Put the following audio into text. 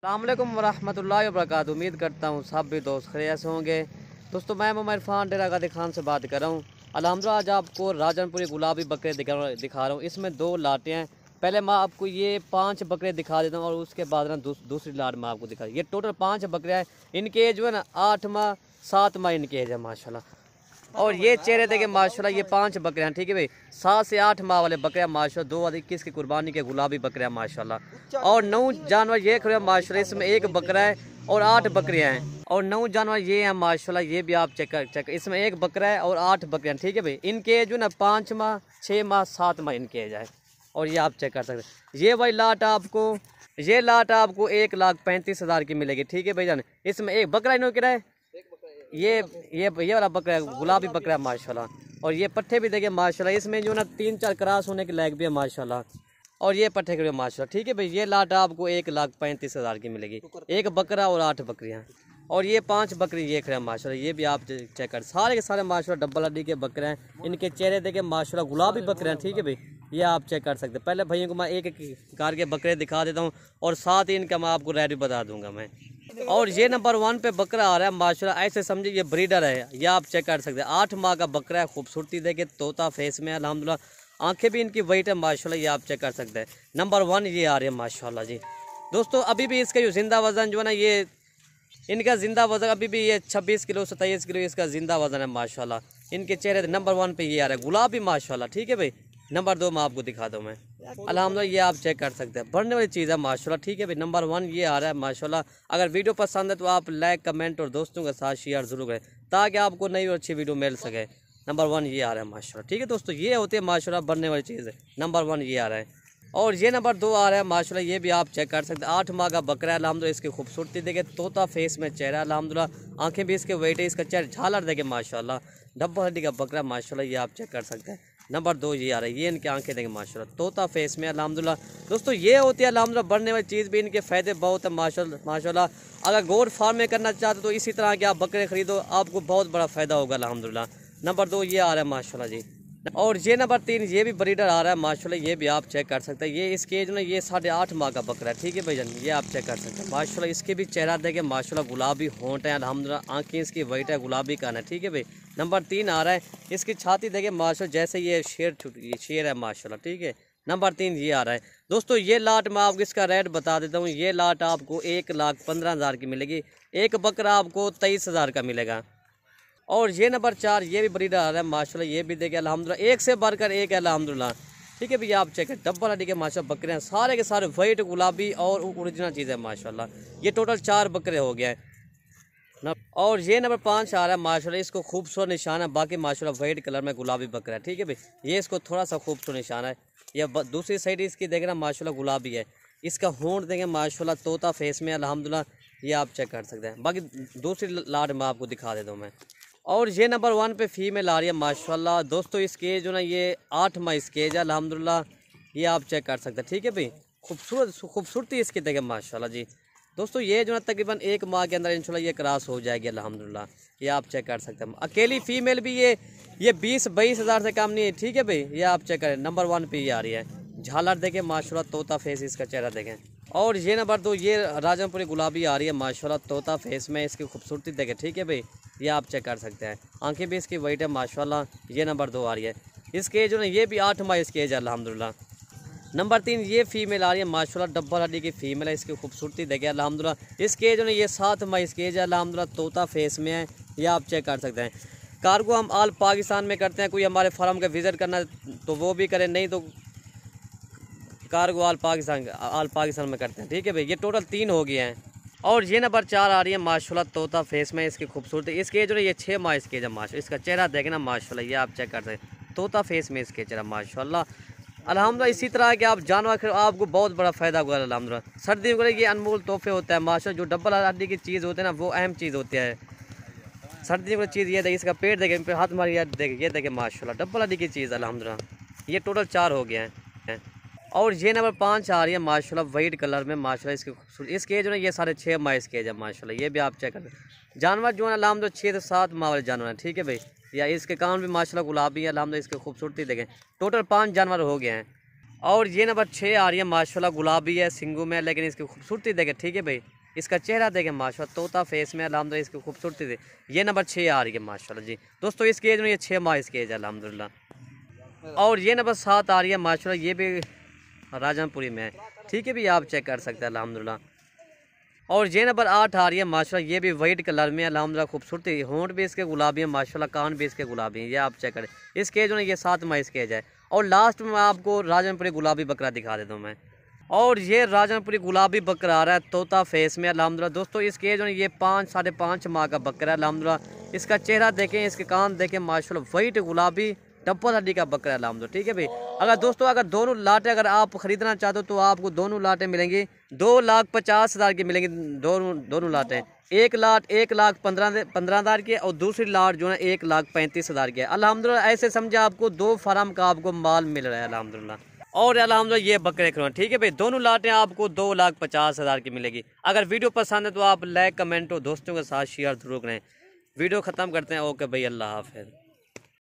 अस्सलामुअलैकुम वरहमतुल्लाहि वबरकातुहू। उम्मीद करता हूँ सब भी दोस्त खैरियत से होंगे। दोस्तों मैं मोहम्मद इरफान डेरा गादी खान से बात कर रहा हूँ। अल्हम्दुलिल्लाह आज आपको राजनपुरी गुलाबी बकरे दिखा रहा हूँ। इसमें दो लाटें हैं। पहले मैं आपको ये 5 बकरे दिखा देता हूँ और उसके बाद ना दूसरी लाट में आपको दिखा। ये टोटल 5 बकरे हैं। इनकी एज जो है ना 8 माह 7 माह इनकी एज है माशाल्लाह। और ये चेहरे देखे माशाल्लाह ये 5 बकरे हैं, ठीक है भाई। 7 से 8 माह वाले बकरे हैं माशाल्लाह। 2021 की कुर्बानी के गुलाबी बकरे हैं माशाल्लाह। और 9 जानवर ये खड़े हैं माशाल्लाह। इसमें एक बकरा है और 8 बकरियां हैं। और 9 जानवर ये हैं माशाल्लाह। ये भी आप चेक इसमें एक बकरा है और 8 बकरियां, ठीक है भाई। इनके एज जो ना 5 माह 6 माह 7 माह इनके एज है। और ये आप चेक कर सकते हैं। ये भाई लाट आपको 1,35,000 की मिलेगी, ठीक है भाई जान। इसमें एक बकरा इन्होंने किराया है। ये वाला बकरा है, गुलाबी बकरा है माशाल्लाह। और ये पट्ठे भी देखिए माशाल्लाह। इसमें जो ना 3-4 क्रॉस होने के लायक भी है माशाल्लाह। और ये पट्ठे के माशाल्लाह, ठीक है भाई। ये लाट आपको 1,35,000 की मिलेगी। एक बकरा और 8 बकरियां। और ये 5 बकरी ये खड़े माशाल्लाह। ये भी आप चेक कर, सारे के सारे माशाल्लाह डब्बल हड्डी के बकरे हैं। इनके चेहरे देखे माशाल्लाह गुलाबी बकरे हैं, ठीक है भाई। ये आप चेक कर सकते हैं। पहले भैया को मैं एक कार के बकरे दिखा देता हूँ और साथ ही इनका मैं आपको रेट भी बता दूंगा मैं। और ये नंबर 1 पे बकरा आ रहा है माशाल्लाह। ऐसे समझिए ये ब्रीडर है। ये आप चेक कर सकते हैं। 8 माह का बकरा है। खूबसूरती देखे, तोता फेस में अल्हम्दुलिल्लाह। आंखें भी इनकी वाइट है माशाल्लाह। ये आप चेक कर सकते हैं। नंबर 1 ये आ रहे हैं माशाल्लाह जी। दोस्तों अभी भी इसका जो जिंदा वजन जो है ना, ये इनका जिंदा वजन अभी भी ये 26 किलो 27 किलो इसका जिंदा वजन है माशाल्लाह। इनके चेहरे नंबर 1 पे ये आ रहा है गुलाबी माशाल्लाह, ठीक है भाई। नंबर 2 मैं आपको दिखा दूँ मैं अल्हम्दुलिल्लाह। ये आप चेक कर सकते हैं, बढ़ने वाली चीज़ है माशाल्लाह, ठीक है भाई। नंबर 1 ये आ रहा है माशाल्लाह। अगर वीडियो पसंद है तो आप लाइक कमेंट और दोस्तों के साथ शेयर जरूर करें ताकि आपको नई और अच्छी वीडियो मिल सके। नंबर 1 ये आ रहा है माशाल्लाह, ठीक है दोस्तों। ये होती है माशाल्लाह बढ़ने वाली चीज़ है। नंबर 1 ये आ रहा है। और ये नंबर 2 आ रहा है माशाल्लाह। ये भी आप चेक कर सकते हैं। 8 माह का बकरा है अल्हम्दुलिल्लाह। इसकी खूबसूरती देखे, तोता फेस में चेहरा अल्हम्दुलिल्लाह। आंखें भी इसके वेट है, इसका चेहरा झालर देखे माशाल्लाह। डब्बल हड्डी का बकरा माशाल्लाह। ये आप चेक कर सकते हैं। नंबर 2 ये आ रहा है। ये इनकी आंखें देंगे माशाल्लाह, तोता फेस में अल्हम्दुलिल्लाह। दोस्तों ये होती है अल्हम्दुलिल्लाह बढ़ने वाली चीज़ भी। इनके फ़ायदे बहुत है माशाल्लाह। अगर गोट फार्म में करना चाहते तो इसी तरह के आप बकरे खरीदो, आपको बहुत बड़ा फ़ायदा होगा अल्हम्दुलिल्लाह। नंबर 2 ये आ रहा है माशाल्लाह जी। और ये नंबर 3 ये भी ब्रीडर आ रहा है माशाल्लाह। ये भी आप चेक कर सकते हैं। ये इसके एज ना ये 8.5 माह का बकरा है, ठीक है भाईजान। ये आप चेक कर सकते हैं माशाल्लाह। इसके भी चेहरा देखे माशाल्लाह गुलाबी होंठ है अल्हम्दुलिल्लाह। आंखें इसकी वाइट है, गुलाबी कान है, ठीक है भाई। नंबर 3 आ रहा है। इसकी छाती देखे माशाल्लाह जैसे ये शेर है माशाल्लाह, ठीक है। नंबर 3 ये आ रहा है। दोस्तों ये लाट मैं आपको इसका रेट बता देता हूँ। ये लाट आपको 1,15,000 की मिलेगी। एक बकरा आपको 23,000 का मिलेगा। और ये नंबर 4 ये भी ब्रीडर आ रहा है माशाल्लाह। ये भी देखे अल्हम्दुलिल्लाह, एक से बढ़कर एक है अल्हम्दुलिल्लाह, ठीक है भैया। आप चेक करें डब्बल हड्डी के माशाल्लाह बकरे हैं, सारे के सारे वाइट गुलाबी और ओरिजिनल चीज़ है माशाल्लाह। ये टोटल 4 बकरे हो गए हैं। और ये नंबर 5 आ रहा है माशाल्लाह। इसको खूबसूरत निशान है, बाकी माशाल्लाह वाइट कलर में गुलाबी बकरा है, ठीक है भाई। ये इसको थोड़ा सा खूबसूरत निशान है। ये दूसरी साइड इसकी देखना माशाल्लाह गुलाबी है। इसका होंठ देखें माशाल्लाह, तोता फेस में अल्हम्दुलिल्लाह। ये आप चेक कर सकते हैं। बाकी दूसरी लाट में आपको दिखा देता हूँ मैं। और ये नंबर 1 पे फीमेल आ रही है माशाल्लाह। दोस्तों इसकी एज जो ना ये 8 माह इसकी एज है अल्हम्दुलिल्लाह। ये आप चेक कर सकते हैं, ठीक है भाई। खूबसूरती इसकी देखें माशाल्लाह जी। दोस्तों ये जो ना तकरीबन 1 माह के अंदर इंशाल्लाह ये क्रॉस हो जाएगी अल्हम्दुलिल्लाह। ये आप चेक कर सकते हैं। अकेली फीमेल भी ये 20-22 हज़ार से कम नहीं है, ठीक है भाई। ये आप चेक करें। नंबर 1 पे ये आ रही है। झालर देखें माशाल्लाह, तोता फेस इसका चेहरा देखें। और ये नंबर 2 ये राजनपुरी गुलाबी आ रही है माशाल्लाह, तोता फेस में इसकी खूबसूरती देखें, ठीक है भाई। ये आप चेक कर सकते हैं। आंखें भी इसकी वाइट है माशाल्लाह। ये नंबर 2 आ रही है। इसके एज जो ना ये भी 8 माह इसकी एज है अल्हम्दुलिल्लाह। नंबर 3 ये फीमेल आ रही है माशाल्लाह, डब्बल हड्डी की फीमेल है। इसकी खूबसूरती देखें अल्हम्दुलिल्लाह। इसके एज जो ना ये 7 माह इसकी एज है अल्हम्दुलिल्लाह। तोता फेस में है। ये आप चेक कर सकते हैं। कार्गो हम ऑल पाकिस्तान में करते हैं। कोई हमारे फार्म का विज़िट करना तो वो भी करें, नहीं तो कार्गो ऑल पाकिस्तान में करते हैं, ठीक है भाई। ये टोटल 3 हो गए हैं। और ये नंबर 4 आ रही है माशाल्लाह, तोता फेस में इसकी खूबसूरती। इसके एज जो है ये 6 माह इसके एज है माशाल्लाह। इसका चेहरा देखना माशाल्लाह। ये आप चेक कर सकते हैं। तोता फेस में इसके चेहरा माशाल्लाह अल्हम्दुलिल्लाह। इसी तरह के आप जानवर आपको बहुत बड़ा फ़ायदा होगा अल्हम्दुलिल्लाह। सर्दियों के लिए ये अनमोल तोहफे होता है माशाल्लाह। जो डब्बल हड्डी की चीज़ होती है ना वो अहम चीज़ होती है सर्दियों की चीज़। ये देखिए इसका पेट देखें, पे हाथ मारिए, ये देखें माशाल्लाह डब्बल हड्डी की चीज़ अल्हम्दुलिल्लाह। ये टोटल 4 हो गए हैं। और ये नंबर 5 आ रही है माशाल्लाह, वाइट कलर में माशाल्लाह। इसकी खूबसूरती इसके एज जो है ये 6.5 माह इसके एज है माशाल्लाह। ये भी आप चेक करें। जानवर जो है अल्हम्दुलिल्लाह 6 से 7 माह वाले जानवर हैं, ठीक है भाई। या इसके कान भी माशाल्लाह गुलाबी है अल्हम्दुलिल्लाह। इसकी खूबसूरती देखें। टोटल 5 जानवर हो गए हैं। और ये नंबर 6 आ रही है माशाल्लाह, गुलाबी है, सिंगू में, लेकिन इसकी खूबसूरती देखे, ठीक है भाई, इसका चेहरा देखें माशाल्लाह, तोता फेस में अल्हम्दुलिल्लाह, इसकी खूबसूरती दे। ये नंबर 6 आ रही है माशाल्लाह जी दोस्तों, इसकी एज में ये 6 माह इसकी एज है अल्हम्दुलिल्लाह। और ये नंबर 7 आ रही है माशाल्लाह, ये भी राजनपुरी में है, ठीक है भी, आप चेक कर सकते हैं अल्हम्दुलिल्लाह। और ये नंबर 8 आ रही है माशाल्लाह, ये भी वाइट कलर में अल्हम्दुलिल्लाह, खूबसूरती, होंठ भी इसके गुलाबी है माशाल्लाह, कान भी इसके गुलाबी है, ये आप चेक करें, इसके एज में ये 7 माह इसके एज है। और लास्ट में आपको राजनपुरी गुलाबी बकरा दिखा देता हूँ मैं। और ये राजनपुरी गुलाबी बकरा आ रहा है तोता फेस में अल्हम्दुलिल्लाह दोस्तों, इसके एज में ये 5 साढ़े 5 माह का बकरा है अल्हम्दुलिल्लाह। इसका चेहरा देखें, इसके कान देखें माशाल्लाह, वाइट गुलाबी डब्बल हड्डी का बकरा है अल्हम्दुलिल्लाह, ठीक है भाई। अगर दोस्तों अगर दोनों लाटें अगर आप खरीदना चाहते हो तो आपको दोनों लाटें मिलेंगी 2,50,000 की मिलेंगी, दोनों लाटें। एक लाट 1,15,000 की और दूसरी लाट जो है 1,35,000 की है अल्हम्दुलिल्लाह। ऐसे समझे आपको 2 फार्म का आपको माल मिल रहा है अल्हम्दुलिल्लाह। और अल्हम्दुलिल्लाह ये बकरे खिलौने, ठीक है भाई, दोनों लाटें आपको 2,50,000 की मिलेगी। अगर वीडियो पसंद है तो आप लाइक कमेंट और दोस्तों के साथ शेयर जरूर करें। वीडियो ख़त्म करते हैं, ओके भाई, अल्लाह हाफ़िज़।